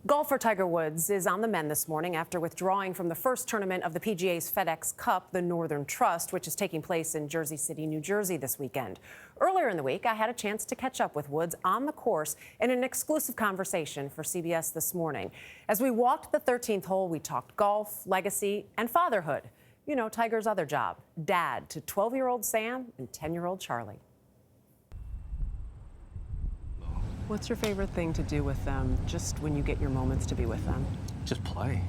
Golfer Tiger Woods is on the mend this morning after withdrawing from the first tournament of the PGA's FedEx Cup, the Northern Trust, which is taking place in Jersey City, New Jersey this weekend. Earlier in the week, I had a chance to catch up with Woods on the course in an exclusive conversation for CBS This Morning. As we walked the 13th hole, we talked golf, legacy, and fatherhood. You know, Tiger's other job, dad to 12-year-old Sam and 10-year-old Charlie. What's your favorite thing to do with them, just when you get your moments to be with them? Just play.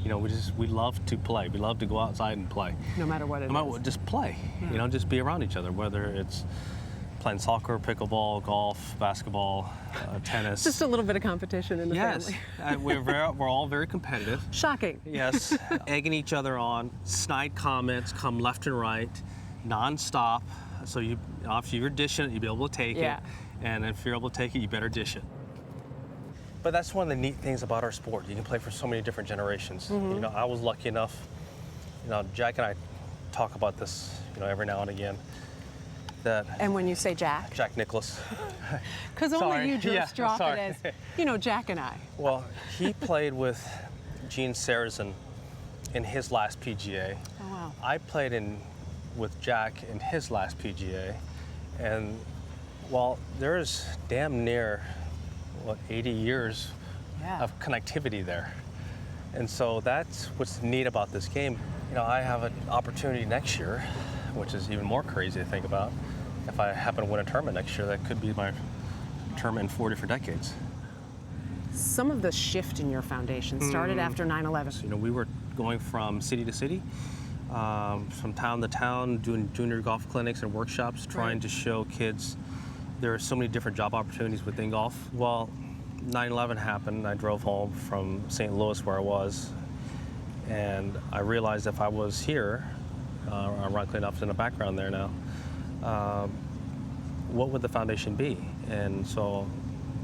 You know, we love to play. We love to go outside and play. No matter what it is. No matter what, just play. Yeah. You know, just be around each other, whether it's playing soccer, pickleball, golf, basketball, tennis. Just a little bit of competition in the family. Yes, we're all very competitive. Shocking. Yes, egging each other on. Snide comments come left and right, nonstop. So if you're dishing it, you'll be able to take it. And if you're able to take it, you better dish it. But that's one of the neat things about our sport. You can play for so many different generations. Mm-hmm. You know, I was lucky enough, you know, Jack and I talk about this, you know, every now and again. And when you say Jack? Jack Nicklaus. Because only you just drop it as, you know, Jack and I. Well, he played with Gene Sarazen in his last PGA. Oh, wow. I played with Jack in his last PGA. And well, there's damn near, 80 years of connectivity there. And so that's what's neat about this game. You know, I have an opportunity next year, which is even more crazy to think about. If I happen to win a tournament next year, that could be my tournament in 4 different decades. Some of the shift in your foundation started after 9/11. So, you know, we were going from city to city, from town to town, doing junior golf clinics and workshops, trying to show kids there are so many different job opportunities within golf. Well, 9/11 happened. I drove home from St. Louis, where I was, and I realized if I was here, ironically enough, in the background there now, what would the foundation be? And so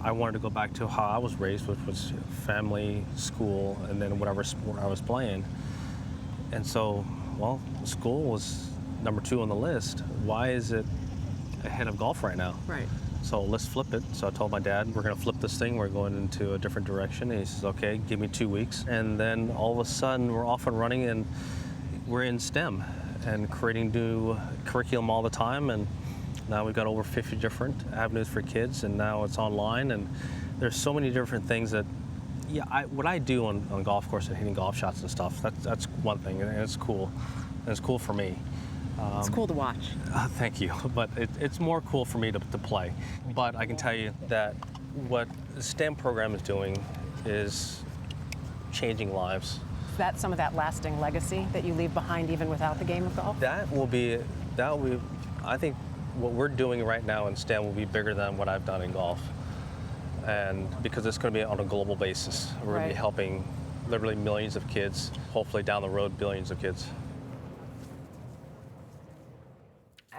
I wanted to go back to how I was raised, which was family, school, and then whatever sport I was playing. And so, well, school was number 2 on the list. Why is it ahead of golf right now? Right. So let's flip it. So I told my dad, we're going to flip this thing. We're going into a different direction. And he says, okay, give me 2 weeks. And then all of a sudden, we're off and running, and we're in STEM and creating new curriculum all the time. And now we've got over 50 different avenues for kids, and now it's online. And there's so many different things that, what I do on golf course and hitting golf shots and stuff, that's one thing, and it's cool. And it's cool for me. It's cool to watch. Thank you, but it's more cool for me to play. But I can tell you that what the STEM program is doing is changing lives. Is that some of that lasting legacy that you leave behind even without the game of golf? That will be, I think what we're doing right now in STEM will be bigger than what I've done in golf. And because it's going to be on a global basis. We're going to be helping literally millions of kids, hopefully down the road, billions of kids.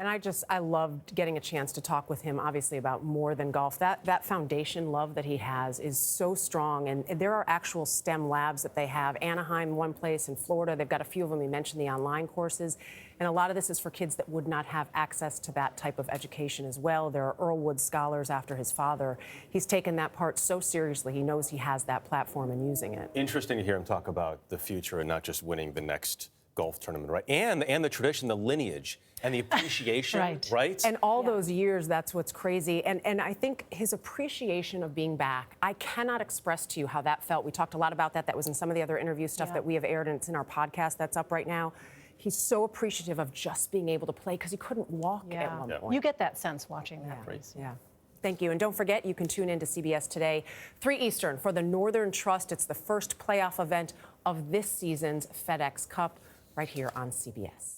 And I loved getting a chance to talk with him, obviously, about more than golf. That foundation love that he has is so strong. And there are actual STEM labs that they have. Anaheim, one place, in Florida. They've got a few of them. You mentioned the online courses. And a lot of this is for kids that would not have access to that type of education as well. There are Earlwood scholars after his father. He's taken that part so seriously. He knows he has that platform and using it. Interesting to hear him talk about the future and not just winning the next golf tournament, right? And the tradition, the lineage, and the appreciation, right? And all those years, that's what's crazy. And I think his appreciation of being back, I cannot express to you how that felt. We talked a lot about that. That was in some of the other interview stuff that we have aired, and it's in our podcast that's up right now. He's so appreciative of just being able to play because he couldn't walk at one point. You get that sense watching that. Yeah. Thank you. And don't forget, you can tune in to CBS today, 3 Eastern, for the Northern Trust. It's the first playoff event of this season's FedEx Cup, right here on CBS.